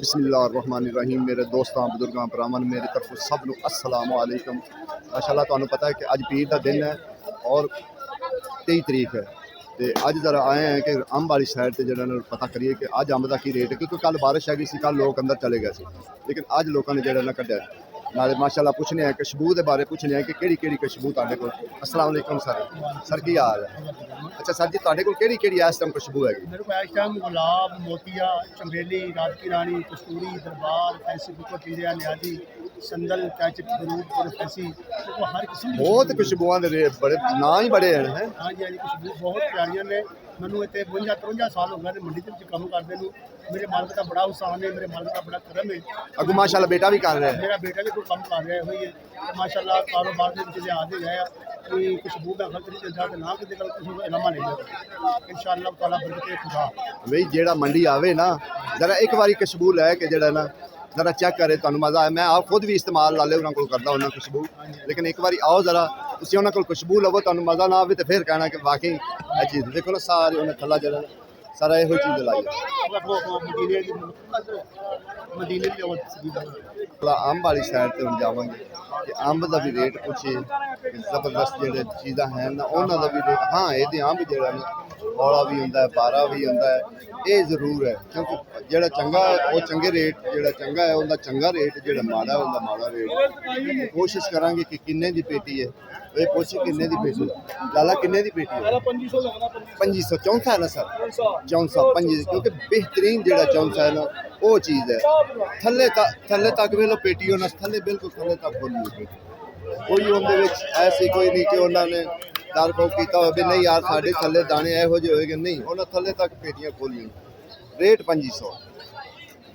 बिस्मिल्लाहिर्रहमानिर्रहीम। मेरे दोस्तों बुजुर्गों भरावान मेरी तरफ सब नूं अस्सलाम वालेकुम। माशाअल्लाह तुहानूं पता है कि अज पीर का दिन है और 23 तरीक है। तो अज जरा आए हैं कि अंब वाली साइड से जो पता करिए कि अज अंब का की रेट है, क्योंकि कल बारिश आ गई सी, कल लोग अंदर चले गए थे, लेकिन अज लोगों ने जो कढ़िया नाले माशाअल्लाह पूछने हैं खुशबू के बारे पूछने हैं कि केड़ी खुशबू तुहाडे कोल। अस्सलाम वालेकुम सर की हाल है? अच्छा सर जी, तुहाडे कोल केड़ी इस टाइम खुशबू है? मेरे को इस टाइम गुलाब, मोतिया, चमेली, रात की रानी, कस्तूरी, दरबार, फैंसी बुको, टिंडिया, न्याजी, संदल, कैचप, बरूद, फैंसी, तो हर किस्म बहुत खुशबुआ के बड़े ना ही बड़े हैं। हाँ जी, हाँ जी, खुशबू बहुत प्यारियां ने। मैनू इतने 52-53 साल हो गए मंडी के काम करते हैं। मेरे मालिक का बड़ा उत्साह है, मेरे मालिक का बड़ा करम है। अगू माशाल्लाह बेटा भी कर रहा है, मेरा बेटा भी कोई काम कर रहा है। तो माशाल्लाह कारोबार के विच आते गए कि खुशबू का गलत नहीं चलता, ना कि गलत खुशबू इलामा नहीं होता। इंशाअल्लाह ताला बरकत खुदा भाई जेड़ा मंडी आवे ना, जरा एक बारी खुशबू लैके जरा ना जरा चेक करे, तुहानू मज़ा आए। मैं आप खुद भी इस्तेमाल लाले उन्होंने को करता उन्होंने खुशबू, लेकिन एक बार आओ जरा तुम उन्होंने को खुशबू लवो, तुहानू मज़ा ना आए तो फिर कहना कि वाकई यह चीज़ देखो ना सारे उन्हें थला जरा सारा यो चीज़ लाई अंब वाली साइड पर हम जावे कि अंब का भी रेट पूछे, जबरदस्त जो चीज़ा हैं ना उन्होंने भी रेट। हाँ ये अंब जो हौला भी होंगे, बारा भी होंगे, ये जरूर है, क्योंकि जो चंगा है वो चंगे रेट, जो चंगा है उनका चंगा रेट, जो माड़ा है उनका माड़ा रेट। कोशिश करा कि किन्ने की पेटी है, ये पूछे किन्ने की पेटी लाला, किन्ने की पेटी है? 2500 चौंसा है ना सर, 425, क्योंकि बेहतरीन जो चौंसा है ना वो चीज़ है। थले तक वेलो पेटी होना, थले बिल्कुल थले तक खोली हुई पेटी, कोई उनके ऐसी कोई नहीं कि उन्होंने दर को किया हो भी नहीं यार साढ़े थले दाने यहो होएगे, नहीं उन्होंने थले तक पेटियां खोली। रेट 2500,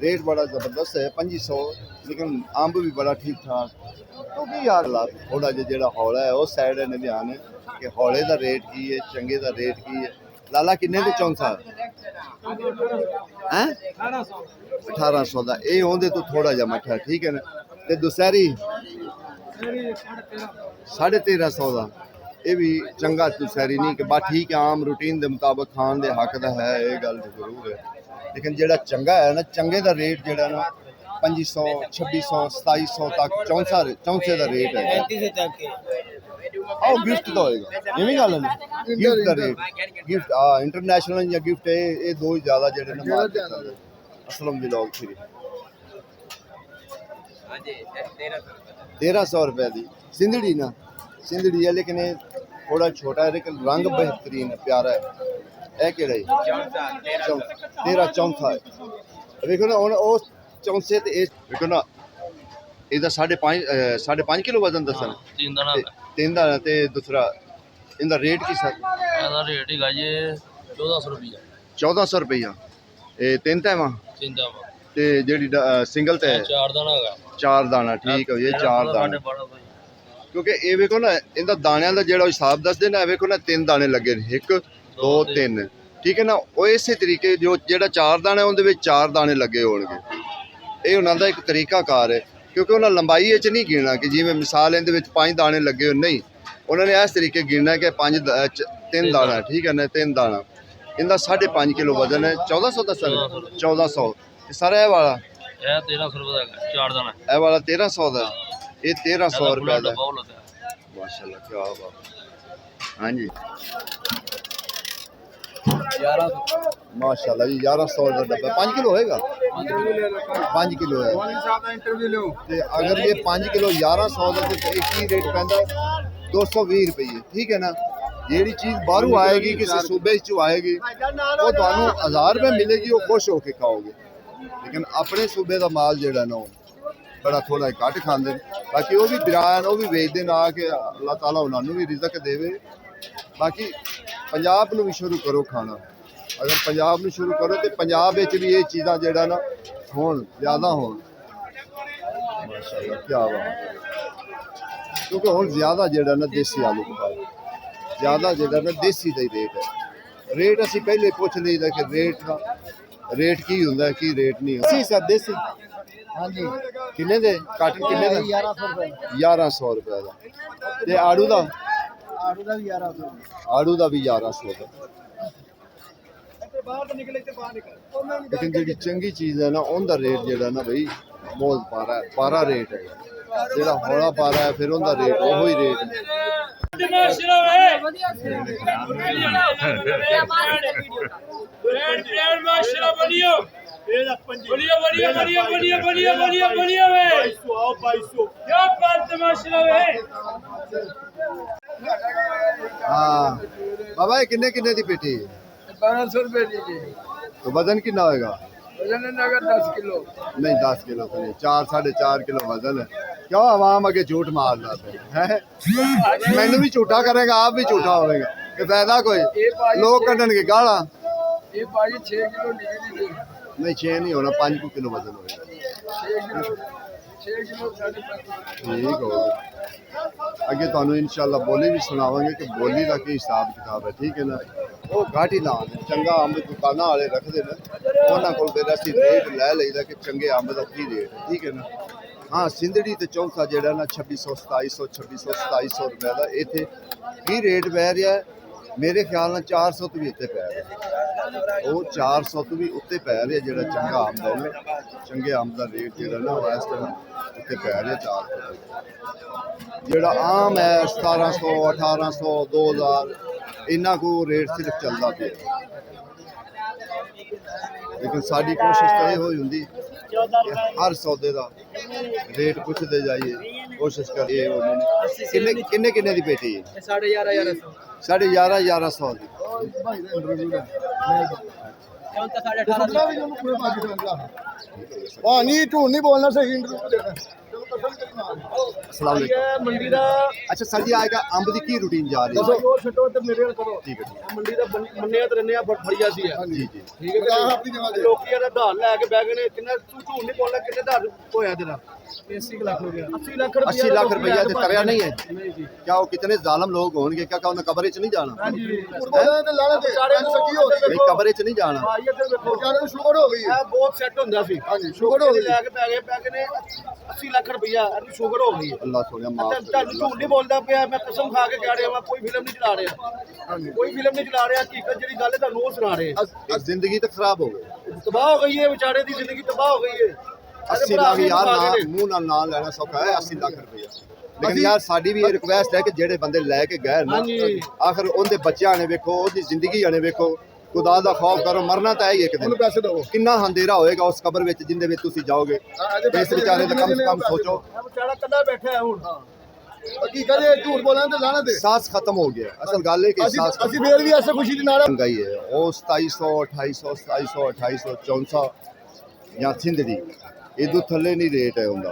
रेट बड़ा ज़बरदस्त है 2500, लेकिन अंब भी बड़ा ठीक ठाक। क्योंकि यार थोड़ा जो हौला है उस साइड ने ध्यान है कि हौले का रेट की है, चंगे का रेट की है। लाला किन्ने के चौंसा है? 1800 का, ये आंदे तो थोड़ा जहा मठा, ठीक है ना। तो दुसहरी 1350 का, ये भी चंगा दुसहरी नहीं कि बस ठीक है आम रूटीन के मुताबिक खान के हक का है, ये गल जरूर है। लेकिन जो चंगा है ना, चंगे का रेट जो ना 2500 2600 2700 तक चौंसे का रेट है। आओ गिफ्ट तो होएगा, ये भी गल है ना, गिफ्ट का रेट, गिफ्ट हाँ इंटरनेशनल या गिफ्ट ये दो ही ज़्यादा जो असलम भी लोग फिर 1300 रुपये की सिंधड़ी ना, सिंधड़ी है, लेकिन ये थोड़ा छोटा है, लेकिन रंग बेहतरीन है, प्यारा है। यह कि 13 चौंसा है। देखो ना उस चौंसे देखो ना, इसका 5.5 किलो वजन दसन, 3 दाना, ते दूसरा इनका रेट की सर? रेट है जी 1400 रुपया। 1400 रुपया, ये 3 तैवा ते जेडी सिंगल ते 4 दाना है, 4 दाना, ठीक है ये 4 दाना। क्योंकि ये वेखो ना इनका दाणियां का जो हिसाब दसदे ना, वेखो ना 3 दाने लगे, 1 2 3, ठीक है ना। वो इस तरीके जो 4 दाने उनके 4 दाने लगे होंगे, ये उन्होंने एक तरीका कार है। क्योंकि उन्हें लंबाई नहीं गिनना कि जिमें मिसाल इन 5 दाने लगे हो, नहीं, उन्होंने इस तरीके गिनना कि 3 दाना, ठीक है ना, 3 दाना। इनका 5.5 किलो वजन है। 1400 दस 1400 सारा यह वाला 1300 रुपये का 4 दाना, यह वाला 1300 का, ये 1300 रुपये का। माशाल्लाह क्या बात। हाँ जी माशाल्लाह जी 1100 का डब्बा 5 किलो होएगा, 5 किलो है। ते अगर ये 5 किलो 1100 का तो एक ही रेट पैंदा 220 रुपये, ठीक है ना। जी चीज़ बाहरों आएगी किसी सूबे चो आएगी वो तुहानू 1000 रुपये मिलेगी, वो खुश होकर खाओगे। लेकिन अपने सूबे का माल जो ना बड़ा थोड़ा घट खाते, बाकी वो भी बिरान वो भी बेचते ना कि अल्लाह ताला उन्होंने भी रिजक देवे। बाकी पंजाब में भी शुरू करो खाना, अगर पंजाब में शुरू करो तो पंजाब भी ये चीज़ा जो ना हो ज़्यादा हो। माशाअल्लाह क्या बात, क्योंकि हम ज़्यादा जो ना देसी आलू खाओ, ज़्यादा जो ना देसी का ही रेट है। रेट असी पहले पूछ लीदा कि रेट की होंगे की रेट नहीं होंगे। सर देसी हाँ जी किन्ने दे काटन किन्ने दा? 1100 रुपये का। ते आड़ू का? आड़ू का भी 1100 का। ਲੇਕਿन ਜਿਹੜੀ ਚੰਗੀ ਚੀਜ਼ ਹੈ ਨਾ ਉਹਦਾ ਰੇਟ ਜਿਹੜਾ ਨਾ ਬਈ ਬਹੁਤ ਪਾਰਾ ਰੇਟ ਹੈ। ਜਿਹੜਾ ਹੌਲਾ ਪਾਰਾ ਹੈ ਫਿਰ ਉਹਦਾ ਰੇਟ ਉਹੀ ਰੇਟ ਹੈ। हाँ बाबा ये किन्ने किन्ने दी पेटी है? 1200 रुपए दीजिए। तो वजन कितना होएगा? वजन है नगर 10 किलो। नहीं 10 किलो तो नहीं, 4-4.5 किलो वजन है। क्यों आवाम आगे झूठ मार जाते हैं? मैंने भी झूठा करेगा, आप भी झूठा होगा। कि फायदा कोई लोग कटन के गाला ये भाजी 6 किलो दीजिए। नहीं 6 नहीं होना, 5 किलो वजन होगा। 6 किलो ठीक हो गया। ਅੱਗੇ ਤੁਹਾਨੂੰ ਇਨਸ਼ਾਅੱਲਾ ਬੋਲੀ ਵੀ ਸੁਣਾਵਾਂਗੇ ਕਿ ਬੋਲੀ ਦਾ ਕੀ ਹਿਸਾਬ ਕਿਤਾਬ ਹੈ। ਠੀਕ ਹੈ ਨਾ, ਉਹ ਘਾਟੀ ਲਾਉਂਦੇ ਚੰਗਾ ਅੰਬ ਦੁਕਾਨਾਂ ਵਾਲੇ ਰੱਖਦੇ ਨੇ, ਉਹਨਾਂ ਕੋਲ ਫਿਰ ਅਸੀਂ ਰੇਟ ਲੈ ਲਈਦਾ ਕਿ ਚੰਗੇ ਅੰਬ ਦਾ ਕੀ ਰੇਟ ਹੈ। ਠੀਕ ਹੈ ਨਾ। ਹਾਂ ਸਿੰਧੜੀ ਤੇ ਚੌਂਸਾ ਜਿਹੜਾ ਨਾ 2600 2700 ਰੁਪਏ ਦਾ ਇੱਥੇ ਕੀ ਰੇਟ ਪੈ ਰਿਹਾ ਹੈ? ਮੇਰੇ ਖਿਆਲ ਨਾਲ 400 ਤੋਂ ਵੀ ਉੱਤੇ ਪੈ ਰਿਹਾ। ਉਹ 400 ਤੋਂ ਵੀ ਉੱਤੇ ਪੈ ਰਿਹਾ ਜਿਹੜਾ ਚੰਗਾ ਅੰਬ ਹੈ ਨਾ, ਚੰਗੇ ਅੰਬ ਦਾ ਰੇਟ ਜਿਹੜਾ ਨਾ ਉਹ ਇਸ ਤਰ੍ਹਾਂ ਉੱਤੇ ਪੈ ਰਿਹਾ 400 ਤੋਂ। ਜਿਹੜਾ ਆਮ ਹੈ 1700 1800 2000 ਇੰਨਾ ਕੋ ਰੇਟ ਸਿਰਫ ਚੱਲਦਾ ਪਿਆ। ਲੇਕਿਨ ਸਾਡੀ ਕੋਸ਼ਿਸ਼ ਤਾਂ ਇਹ ਹੋਈ ਹੁੰਦੀ ਕਿ ਹਰ ਸੌਦੇ ਦਾ ਰੇਟ ਪੁੱਛਦੇ ਜਾਈਏ, ਕੋਸ਼ਿਸ਼ ਕਰੀਏ। ਕਿੰਨੇ ਕਿੰਨੇ ਦੀ ਪੇਟੀ ਹੈ? 11.5 11,500 ਦੀ। हाँ नहीं झूठ नहीं बोलना, सही इंटरव्यू देना। अस्सलाम वालेकुम। मंडी का अच्छा सर जी आएगा अंब की की रूटीन जा रही है? छो तो मेरे करो। ठीक है मंडी का मन्ने रहने फड़िया सी है। जी जी ठीक है अपनी जगह लोकी दा धार लेके बह गए ने। किन्ना तू झूठ नहीं बोलना, किन्ने धार होया तेरा? 80 लाख हो गया। 80 लाख 80 लाख रुपया ते तरया नहीं है? नहीं जी। क्या वो कितने जालिम लोग होंगे? क्या उन्हें कब्र च नहीं जाना? हां जी बोलना ते लाने ते सारे सकी हो गई। भाई कब्र च नहीं जाना। हां ये ते देखो बेचारे ਨੂੰ ਸ਼ੂਗਰ ਹੋ ਗਈ ਹੈ। ਬਹੁਤ ਸੈੱਟ ਹੁੰਦਾ ਸੀ। ਹਾਂ ਜੀ ਸ਼ੂਗਰ ਹੋ ਗਈ। ਲੈ ਕੇ ਪੈ ਗਏ ਨੇ 80 ਲੱਖ ਰੁਪਇਆ ਇਹਨੂੰ ਸ਼ੂਗਰ ਹੋ ਗਈ ਹੈ। अल्लाह सोनिया माफ करे। ਤੁਹਾਨੂੰ ਝੂਠ ਨਹੀਂ ਬੋਲਦਾ ਪਿਆ, ਮੈਂ ਕਸਮ ਖਾ ਕੇ ਕਹਿ ਰਿਹਾ ਵਾਂ, ਕੋਈ ਫਿਲਮ ਨਹੀਂ ਚਲਾ ਰਿਹਾ। ਕੋਈ ਫਿਲਮ ਨਹੀਂ ਚਲਾ ਰਿਹਾ, ਹਕੀਕਤ ਜਿਹੜੀ ਗੱਲ ਹੈ ਤੁਹਾਨੂੰ ਉਹ ਸੁਣਾ ਰਹੇ। जिंदगी तो खराब हो गई। ਤਬਾਹ ਹੋ ਗਈ ਹੈ ਵਿਚਾਰੇ ਦੀ ਜ਼ਿੰਦਗੀ, ਤਬਾਹ ਹੋ ਗਈ ਹੈ। 80 लाख यार ना मुंह ना ना लेना सौखा है 80 लाख रुपया। लेकिन यार साडी भी ये रिक्वेस्ट है कि जेड़े बंदे लेके गए ना, आखिर उनके बच्चों ने वेखो, ओदी जिंदगी ने वेखो, खुदा दा खौफ करो, मरना तो है ही एक दिन। ਪੈਸੇ ਦਿਓ। किन्ना अंधेरा होएगा उस कब्र विच जिंदे विच तुसी जाओगे। इस बेचारे दा कम से कम सोचो। ਵਿਚਾਰਾ ਕੱਲਾ ਬੈਠਾ ਹੈ ਹੁਣ। ਹਕੀਕਤ ਇਹ ਝੂਠ ਬੋਲਣਾ ਤੇ ਲਾਣਾ ਤੇ सांस खत्म हो गया। असल गल है कि सांस ਅਸੀਂ ਫੇਰ ਵੀ ਐਸੇ ਖੁਸ਼ੀ ਦੀ ਨਾਰਾ महंगाई है। वो 2700 2800 2700 2800 चौंसा या सिंधड़ी इदू थले नहीं रेट है उनका।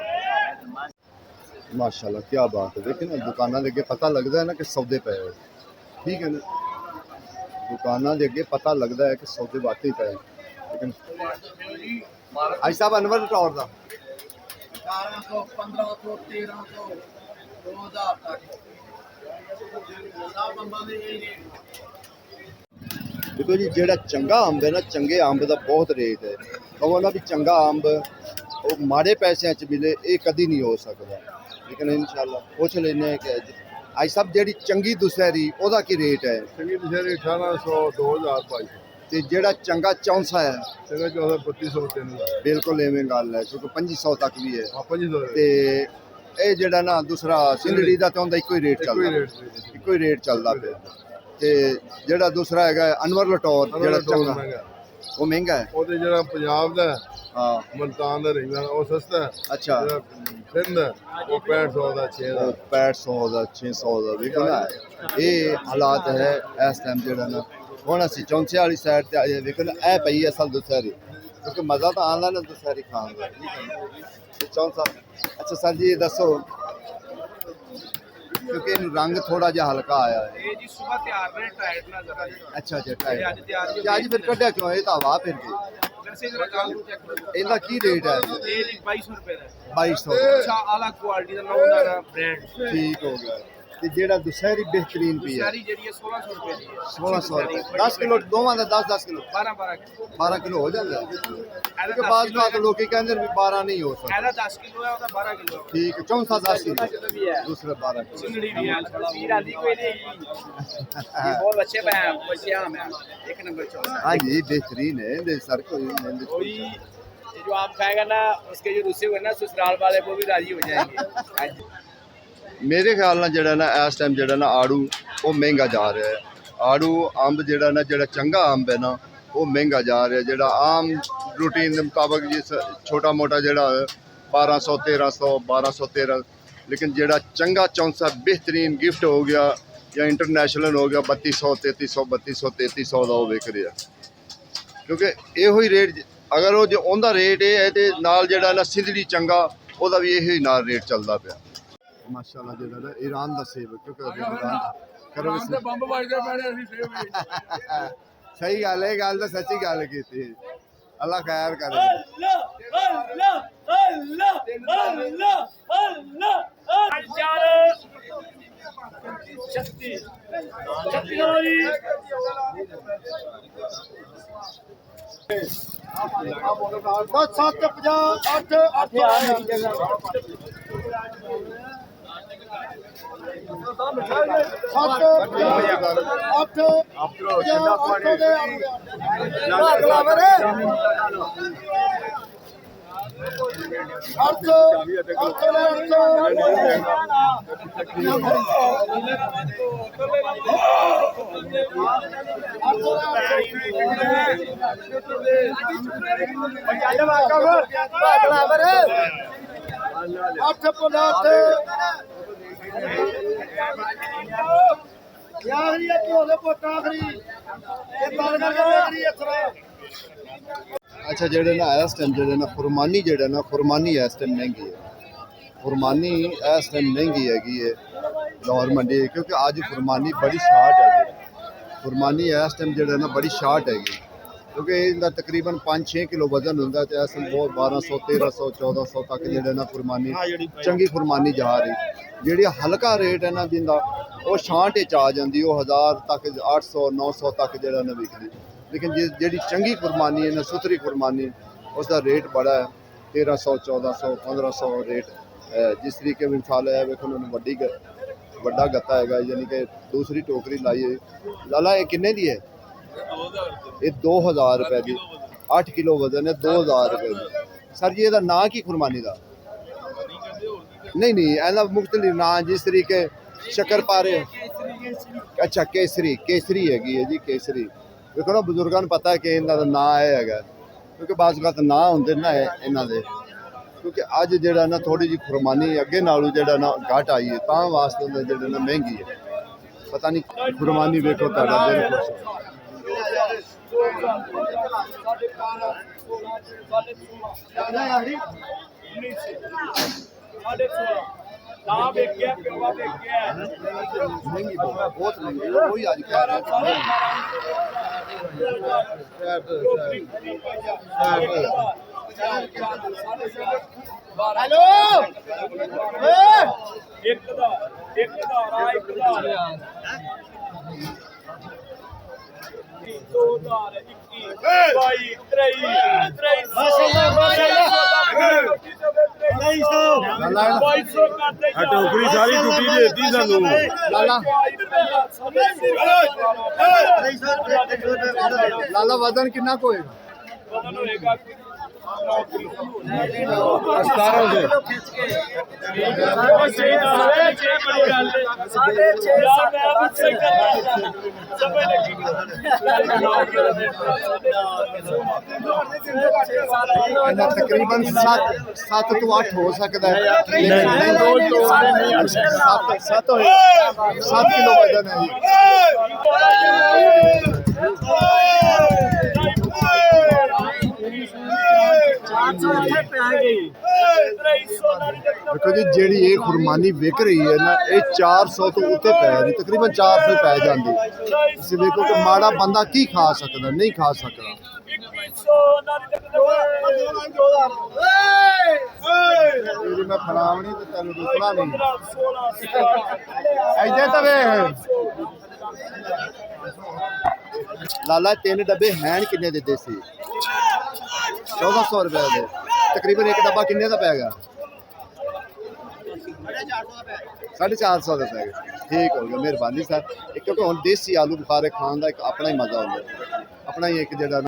माशाल्लाह क्या बात है। देखिए ना दुकाना के अगे पता लगता है ना कि सौदे पे है। ठीक है ना, दुकाना के अगे पता लगता है कि सौदे वाकई पे है। लेकिन आज साहब अनवर टॉर का 1100 1500 1300 2000 तक सब अंबां दे यही रेट। देखो जी जेड़ा चंगा अंब है ना, चंगे अंब का बहुत रेट है। कहो ना भी चंगा अंब वो माड़े पैसों च मिले, ये कभी नहीं हो सकता। लेकिन इंशाल्लाह पूछ लेने कि आज सब जेड़ी चंगी दुसहरी ओदा की रेट है? ਚੰਗੀ ਦਸ਼ਹਰੀ 1800 2000 ਭਾਈ ते जेड़ा चंगा चौंसा है ਚੰਗਾ 14 3200 3000 बिल्कुल एवें गल है, क्योंकि 2500 तक भी है। 2500 ते ये जेड़ा ना दूसरा सिंधड़ी दा तो उनदा इक्को ही रेट चलदा, इक्को ही रेट चलदा पे। ते जेड़ा दूसरा हैगा अनवर लटौर जेड़ा चंगा वो महंगा है। ਉਹਦੇ ਜਿਹੜਾ ਪੰਜਾਬ ਦਾ हाँ ਮਲਤਾਨ ਦਾ ਰਹਿੰਦਾ ਉਹ ਸਸਤਾ ਹੈ। अच्छा ਜਿਹੜਾ ਸਿੰਧ ਉਹ 6500 ਦਾ 6 ਦਾ 6500 ਦਾ 600 ਦਾ ਵੀ ਨਾ ਇਹ ਹਾਲਾਤ ਹੈ ਇਸ ਟਾਈਮ ਜਿਹੜਾ ਨਾ। ਹੁਣ ਅਸੀਂ ਚੌਂਸੇ ਵਾਲੀ ਸਾਈਡ ਤੇ ਆਏ ਵੇਖੋ ਨਾ, ਇਹ ਪਈ ਅਸਲ ਦੁਸਹਿਰੀ, ਕਿਉਂਕਿ ਮਜ਼ਾ ਤਾਂ ਆਉਂਦਾ ਨਾ ਦੁਸਹਿਰੀ ਖਾਣ ਦਾ। ਤੇ ਚੌਂਸਾ ਅੱਛਾ ਸਰ ਜੀ ਇਹ ਦੱਸੋ, ਕਿਉਂਕਿ ਇਹਨੂੰ ਰੰਗ ਥੋੜਾ ਜਿਹਾ ਹਲਕਾ ਆਇਆ ਹੈ। ਇਹ ਜੀ ਸਵੇਰ ਤਿਆਰ ਨੇ ਟਾਇਰ ਨਾਲ ਜ਼ਰਾ ਜੀ। ਅੱਛਾ ਅੱਛਾ ਟਾਈਟ ਅੱਜ ਤਿਆਰ ਜੀ। ਅੱਜ ਫਿਰ ਕੱਢਿਆ ਕਿਉਂ? ਇਹ ਤਾਂ ਹਵਾ ਫਿਰ ਗਈ। ਵੈਸੇ ਜਰਾ ਕੱਲ ਨੂੰ ਚੈੱਕ ਕਰੋ। ਇਹਦਾ ਕੀ ਰੇਟ ਹੈ? ਇਹ ਜੀ 2200 ਰੁਪਏ ਦਾ 2200 ਅੱਛਾ ਆਲਾ ਕੁਆਲਿਟੀ ਦਾ ਨੌਂ ਦਾ ਬ੍ਰਾਂਡ। ਠੀਕ ਹੋ ਗਿਆ। ਤੇ ਜਿਹੜਾ ਦੁਸਹਿਰੀ ਬਿਹਤਰੀਨ ਵੀ ਹੈ ਸਾਰੀ ਜਿਹੜੀ ਹੈ 1600 ਰੁਪਏ ਦੀ ਹੈ 1600 ਰੁਪਏ 10 ਕਿਲੋ ਦੋਵਾਂ ਦਾ 10 ਕਿਲੋ 12 ਕਿਲੋ 12 ਕਿਲੋ ਹੋ ਜਾਂਦਾ ਹੈ। ਇਹਦਾ ਕਿਉਂਕਿ ਬਾਅਦ ਬਾਤ ਲੋਕੀ ਕਹਿੰਦੇ ਨੇ ਵੀ 12 ਨਹੀਂ ਹੋ ਸਕਦਾ। ਇਹਦਾ 10 ਕਿਲੋ ਹੈ ਉਹਦਾ 12 ਕਿਲੋ ਹੈ ਠੀਕ ਹੈ, ਚੌਥਾ 10 ਕਿਲੋ दूसरा 12 किलो। चिंगड़ी भी है तस्वीर आली कोई नहीं ये बहुत अच्छे बच्चे हम हैं एक नंबर चौथा हाँ जी बेहतरीन है इनके सर को कोई ये जो आप खाएगा ना उसके जो रुसे हुए ना ससुराल वाले वो भी राजी हो जाएंगे हाँ जी। ਮੇਰੇ ਖਿਆਲ ਨਾਲ ਜਿਹੜਾ ਨਾ ਇਸ ਟਾਈਮ ਜਿਹੜਾ ਨਾ ਆੜੂ ਉਹ ਮਹਿੰਗਾ ਜਾ ਰਿਹਾ ਹੈ। ਆੜੂ ਅੰਬ ਜਿਹੜਾ ਨਾ ਜਿਹੜਾ ਚੰਗਾ ਅੰਬ ਹੈ ਨਾ ਉਹ ਮਹਿੰਗਾ ਜਾ ਰਿਹਾ। ਜਿਹੜਾ ਆਮ ਰੂਟੀਨ ਦੇ ਮੁਤਾਬਕ ਜਿਸ ਛੋਟਾ ਮੋਟਾ ਜਿਹੜਾ 1200 1300 1200 13 लेकिन ਜਿਹੜਾ ਚੰਗਾ ਚੌਂਸਾ बेहतरीन गिफ्ट हो गया ਜਾਂ ਇੰਟਰਨੈਸ਼ਨਲ ਹੋ ਗਿਆ 3200 3300 3200 3300 ਦਾ ਉਹ ਵਿਕ ਰਿਹਾ। ਕਿਉਂਕਿ ਇਹੋ ਹੀ ਰੇਟ ਅਗਰ ਉਹ ਜੇ ਉਹਦਾ ਰੇਟ ਇਹ ਹੈ ਤੇ ਨਾਲ ਜਿਹੜਾ ਨਾ ਸਿੰਧੜੀ ਚੰਗਾ ਉਹਦਾ ਵੀ ਇਹੋ ਹੀ ਨਾਲ ਰੇਟ ਚੱਲਦਾ ਪਿਆ। ਮਾਸ਼ਾਅੱਲਾ ਜਿਹੜਾ ਨਾ ਈਰਾਨ ਦਾ ਸੇਬ ਕਿਉਂਕਿ ਈਰਾਨ ਕਰੋ ਬੰਬ ਵੱਜਦੇ ਪੈਣੇ ਅਸੀਂ ਸੇਬ ਸਹੀ ਗੱਲ ਹੈ, ਗੱਲ ਤਾਂ ਸੱਚੀ ਗੱਲ ਕੀਤੀ। ਅੱਲਾ ਖੈਰ ਕਰੇ। अच्छा जेडे ना इस टाइम जेडे ना खुरमानी जेडे ना खुरमानी इस टाइम महंगी है। खुरमानी इस टाइम महंगी हैगी है लाहौर मंडी क्योंकि अज खुरमानी बड़ी शार्ट है। खुरमानी इस टाइम जेडे ना बड़ी शार्ट हैगी क्योंकि इनका तकरीबन 5-6 किलो वजन होंदा ते असल बहुत 1200 1300 1400 तक जेडे ना खुरमानी चंगी खुरमानी जा रही। ਜਿਹੜੀ ਹਲਕਾ ਰੇਟ ਹੈ ਨਾ ਜਿੰਦਾ ਉਹ ਛਾਂਟ ਵਿੱਚ ਆ ਜਾਂਦੀ ਉਹ 1000 ਤੱਕ 800 900 ਤੱਕ ਜਿਹੜਾ ਨਾ ਵਿਕਦੀ। ਲੇਕਿਨ ਜਿਹੜੀ ਚੰਗੀ ਕੁਰਬਾਨੀ ਹੈ ਨਾ ਸੁਥਰੀ ਕੁਰਬਾਨੀ ਉਸ ਦਾ ਰੇਟ ਬੜਾ ਹੈ 1300 1400 1500 ਰੇਟ। ਜਿਸ ਤਰੀਕੇ ਮਿਸਾਲ ਹੈ ਵੇਖੋ ਉਹਨੂੰ ਵੱਡਾ ਗੱਤਾ ਹੈਗਾ ਯਾਨੀ ਕਿ ਦੂਸਰੀ ਟੋਕਰੀ ਲਾਈ ਹੈ। ਲਾਲਾ ਇਹ ਕਿੰਨੇ ਦੀ ਹੈ? ਇਹ 2000 ਰੁਪਏ ਦੀ 8 ਕਿਲੋ ਵਜ਼ਨ ਹੈ 2000 ਰੁਪਏ ਦੀ। ਸਰ ਜੀ ਇਹਦਾ ਨਾਂ ਕੀ ਕੁਰਬਾਨੀ ਦਾ? नहीं नहीं ऐसा मुख्तलिफ ना जिस तरीके शक्कर अच्छा केसरी हैगी है जी केसरी। देखो ना बजुर्गों को पता है कि इन्हों का नाम है क्योंकि बाज़ गलत ना होंगे ना इन्हों के क्योंकि अज जो ना थोड़ी जी खुरमानी अगे नालों जो ना घट आई है तो वास्ते जो ना महंगी है। पता नहीं खुरमानी वेखो दिल महंगी बहुत महंगी वही आज कह रहे हेलो टोकरी सारी टूटी देती सानू लाला वजन कितना को होएगा? 17 तकरीबन 7 तो 8 हो सकता है। 7 किलो वजन है। देखो जी ਜਿਹੜੀ ਇਹ ਖੁਰਮਾਨੀ ਵਿਕ ਰਹੀ ਹੈ ਨਾ ਇਹ 400 ਤੋਂ ਉੱਤੇ ਪੈ ਰਹੀ ਤਕਰੀਬਨ 400 ਪੈ ਜਾਂਦੀ। ਤੁਸੀਂ ਦੇਖੋ ਕਿ ਮਾੜਾ ਬੰਦਾ ਕੀ ਖਾ ਸਕਦਾ ਨਹੀਂ ਖਾ ਸਕਦਾ। ਤੇਰੀ ਮੈਂ ਫੜਾਵਣੀ ਤੇ ਤੈਨੂੰ ਰੁਕਣਾ ਨਹੀਂ ਐਡੇ ਤਾਂ ਵੇ ਲਾਲਾ 3 ਡੱਬੇ ਹੈਣ ਕਿੰਨੇ ਦੇ ਦੇਸੀ 1400 ਰੁਪਏ ਦੇ ਤਕਰੀਬਨ ਇੱਕ ਡੱਬਾ ਕਿੰਨੇ ਦਾ ਪੈ ਗਿਆ 450 ਦਾ ਪੈ ਗਿਆ ਠੀਕ ਹੋ ਗਿਆ ਮਿਹਰਬਾਨੀ ਸਰ ਕਿਉਂਕਿ ਹੁਣ ਦੇਸੀ ਆਲੂ ਬੁਖਾਰੇ ਖਾਣ ਦਾ ਇੱਕ ਆਪਣਾ ਹੀ ਮਜ਼ਾ ਹੁੰਦਾ ਆਪਣਾ ਹੀ ਇੱਕ ਜਿਹੜਾ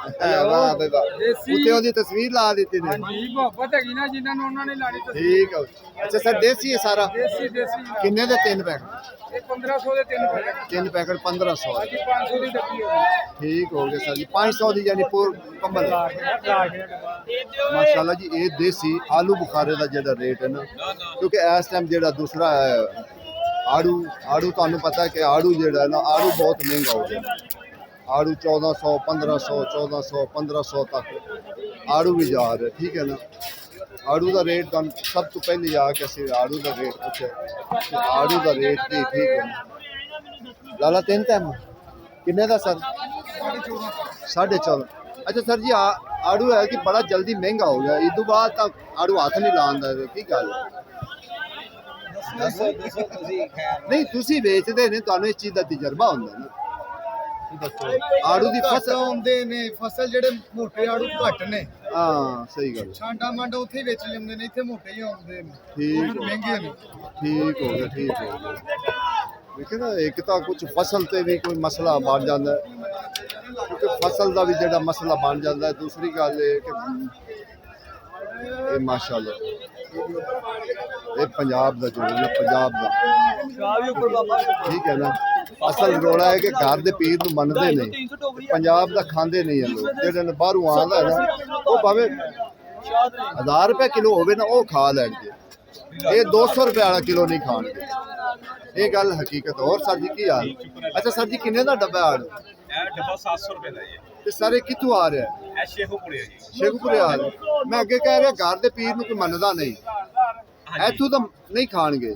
ਵਾਹ ਬਈ ਵਾਹ ਉੱਤੇ ਉਹਦੀ ਤਸਵੀਰ ਲਾ ਦਿੱਤੀ ਨੇ ਜੀ ਮੁਹੱਬਤ ਹੈਗੀ ਨਾ ਜਿਨ੍ਹਾਂ ਨੂੰ ਉਹਨਾਂ ਨੇ ਲਾਣੀ ਠੀਕ ਹੈ ਅੱਛਾ ਸਰ ਦੇਸੀ ਹੈ ਸਾਰਾ ਦੇਸੀ ਕਿੰਨੇ ਦੇ 3 ਪੈਕਟ ਇਹ 1500 ਦੇ 3 ਪੈਕਟ 3 ਪੈਕਟ 1500 ਜੀ 500 ਦੀ ਡੱਬੀ ਹੋਗੀ ਠੀਕ ਹੋ ਗਿਆ ਸਰ ਜੀ 500 ਦੀ ਯਾਨੀ ਪੂਰ ਕੰਬਲ ਮਾਸ਼ਾਅੱਲਾ ਜੀ ਇਹ ਦੇਸੀ ਆਲੂ ਬੁਖਾਰੇ ਦਾ ਜਿਹੜਾ ਰੇਟ ਹੈ ਨਾ ਕਿਉਂਕਿ ਇਸ ਟਾਈਮ ਜਿਹੜਾ ਦੂਸਰਾ ਆੜੂ ਤੁਹਾਨੂੰ ਪਤਾ ਕਿ ਆੜੂ ਜਿਹੜਾ ਨਾ ਆੜੂ ਬਹੁਤ ਮਹਿੰਗਾ ਹੋ ਗਿਆ ਆੜੂ 1400 1500 1400 1500 ਤੱਕ ਆੜੂ ਵੀ ਜਾ ਰਿਹਾ ਠੀਕ ਹੈ ਨਾ ਆੜੂ ਦਾ ਰੇਟ ਤੁਹਾਨੂੰ ਸਭ ਤੋਂ ਪਹਿਲੇ ਆ ਕੇ ਅਸੀਂ ਆੜੂ ਦਾ ਰੇਟ ਪੁੱਛਿਆ ਆੜੂ ਦਾ ਰੇਟ ਕੀ ਠੀਕ ਹੈ ਲਾਲਾ 3 ਟਾਈਮ ਕਿੰਨੇ ਦਾ ਸਰ 14.5 ਅੱਛਾ ਸਰ ਜੀ ਆੜੂ ਹੈ ਕਿ ਬੜਾ ਜਲਦੀ ਮਹਿੰਗਾ ਹੋ ਗਿਆ ਇਸ ਤੋਂ ਬਾਅਦ ਤੱਕ ਆੜੂ ਹੱਥ ਨਹੀਂ ਲਾਉਂਦਾ ਕੀ ਗੱਲ ਨਹੀਂ ਤੁਸੀਂ ਵੇਚਦੇ ਨੇ ਤੁਹਾਨੂੰ ਇਸ ਚੀਜ਼ ਦਾ ਤਜਰਬਾ ਹੁੰਦਾ ਨਾ ਆੜੂ ਦੀ ਫਸਲ ਹੁੰਦੇ ਨੇ ਫਸਲ ਜਿਹੜੇ ਮੋਟੇ ਆੜੂ ਘੱਟ ਨੇ ਹਾਂ ਸਹੀ ਗੱਲ ਛਾਂਡਾ ਮੰਡਾ ਉੱਥੇ ਹੀ ਵੇਚ ਲੈਂਦੇ ਨੇ ਇੱਥੇ ਮੋਟੇ ਹੀ ਆਉਂਦੇ ਨੇ ਠੀਕ ਮਹਿੰਗੇ ਨੇ ਠੀਕ ਹੋ ਗਿਆ ਠੀਕ ਹੋ ਗਿਆ ਦੇਖੇ ਨਾ ਇੱਕ ਤਾਂ ਕੁਝ ਫਸਲ ਤੇ ਵੀ ਕੋਈ ਮਸਲਾ ਬਣ ਜਾਂਦਾ ਕਿਉਂਕਿ ਫਸਲ ਦਾ ਵੀ ਜਿਹੜਾ ਮਸਲਾ ਬਣ ਜਾਂਦਾ ਦੂਸਰੀ ਗੱਲ ਇਹ ਕਿ ਇਹ ਮਾਸ਼ਾਅੱਲਾ ਇਹ ਪੰਜਾਬ ਦਾ ਜੋ ਹੈ ਪੰਜਾਬ ਦਾ ਠੀਕ ਹੈ ਨਾ ਅਸਲ ਰੋਲਾ ਹੈ ਕਿ ਘਰ ਦੇ ਪੀਰ ਨੂੰ ਮੰਨਦੇ ਨਹੀਂ ਪੰਜਾਬ ਦਾ ਖਾਂਦੇ ਨਹੀਂ ਲੋਕ ਜਿਹੜੇ ਨੇ ਬਾਹਰੋਂ ਆਉਂਦਾ ਹੈ ਨਾ ਉਹ ਭਾਵੇਂ 1000 ਰੁਪਏ ਕਿਲੋ ਹੋਵੇ ਨਾ ਉਹ ਖਾ ਲੈਣਗੇ ਇਹ 200 ਰੁਪਏ ਵਾਲਾ ਕਿਲੋ ਨਹੀਂ ਖਾਣਗੇ ਇਹ ਗੱਲ ਹਕੀਕਤ ਹੋਰ ਸਰ ਜੀ ਕੀ ਹਾਲ ਅੱਛਾ ਸਰ ਜੀ ਕਿੰਨੇ ਦਾ ਡੱਬਾ ਆੜ ਇਹ ਡੱਬਾ 700 ਰੁਪਏ ਦਾ ਜੀ ਤੇ ਸਾਰੇ ਕਿੱਥੋਂ ਆ ਰਿਹਾ ਇਹ ਸ਼ੇਖੂਪੁਰੇ ਹੈ ਜੀ ਸ਼ੇਖੂਪੁਰੇ ਆ ਰਿਹਾ ਮੈਂ ਅੱਗੇ ਕਹਿ ਰਿਹਾ ਘਰ ਦੇ ਪੀਰ ਨੂੰ ਕੋਈ ਮੰਨਦਾ ਨਹੀਂ ਇੱਥੋਂ ਤਾਂ ਨਹੀਂ ਖਾਣਗੇ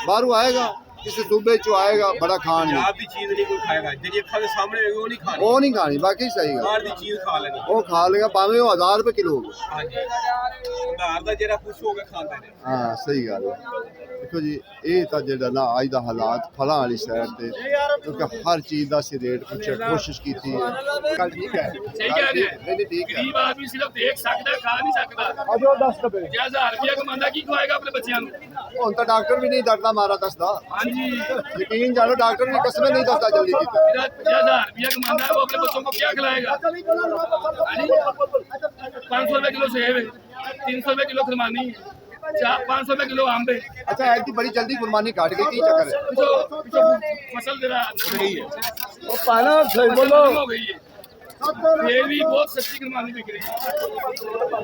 ਬਾਹਰੋਂ ਆਏਗਾ ਕਿਸੇ ਸੂਬੇ ਚੋਂ ਆਏਗਾ ਬੜਾ ਖਾਣਗੇ ਪੰਜਾਬ ਦੀ ਚੀਜ਼ ਨਹੀਂ ਕੋਈ ਖਾਏਗਾ ਜਿਹੜੀ ਅੱਖਾਂ ਦੇ ਸਾਹਮਣੇ ਹੋਏਗੀ ਉਹ ਨਹੀਂ ਖਾਣੀ ਉਹ ਨਹੀਂ ਖਾਣੀ ਬਾਕੀ ਸਹੀ ਗੱਲ ਬਾਹਰ ਦੀ ਚੀਜ਼ ਖਾ ਲੈਣੀ ਉਹ ਖਾ ਲੇਗਾ ਭਾਵੇਂ ਉਹ 1000 ਰੁਪਏ ਕਿਲੋ ਹੋਵੇ ਹਾਂਜੀ ਘਰ ਦਾ ਜਿਹੜਾ ਕੁਛ ਹੋ ਗਿਆ ਖਾਂਦੇ ਨੇ ਹਾਂ ਸਹੀ ਗੱਲ ਹੈ ਦੇਖੋ ਜੀ ਇਹ ਤਾਂ ਜਿਹੜਾ ਨਾ ਅੱਜ ਦਾ ਹਾਲਾਤ ਫਲਾਂ ਵਾਲੀ ਸਾਈਡ ਤੇ ਕਿਉਂਕਿ ਹਰ ਚੀਜ਼ ਦਾ ਅਸੀਂ ਰੇਟ ਪੁੱਛਿਆ ਕੋਸ਼ਿਸ਼ ਕੀਤੀ ਹੈ ਗੱਲ ਠੀਕ ਹੈ ਸਹੀ ਕਹਿ ਰਹੇ ਨਹੀਂ ਨਹੀਂ ਠੀਕ ਹੈ ਗਰੀਬ ਆਦਮੀ ਸਿਰਫ ਦੇਖ ਸਕਦਾ ਖਾ ਨਹੀਂ ਸਕਦਾ ਅਜੋ 10 ਰੁਪਏ ਜੇ 1000 ਰੁਪਇਆ ਕਮਾਉਂਦਾ ਕੀ ਖਵਾਏਗਾ ਆਪਣੇ ਬੱਚਿਆਂ ਨੂੰ ਹੁਣ ਤਾਂ ਡਾਕਟਰ ਵੀ ਨਹੀਂ ਡਰਦਾ ਮਾਰਾ ਦੱਸਦਾ ਹਾਂਜੀ ਯਕੀਨ ਜਾਣੋ ਡਾਕਟਰ ਵੀ ਕਸਮੇ ਨਹੀਂ ਦੱਸਦਾ ਜਲਦੀ ਕੀਤਾ मेरा 1000 रुपया कमाता है वो अपने बच्चों को क्या खिलाएगा 500 रुपए किलो सेब है 300 रुपए किलो खरमानी है 500 रुपए किलो आम है अच्छा ऐसी बड़ी जल्दी कुर्बानी काट गई की चक्कर है पीछे फसल दे रहा है वो पाना सही बोलो हो गई है ये भी बहुत सस्ती कुर्बानी बिक रही है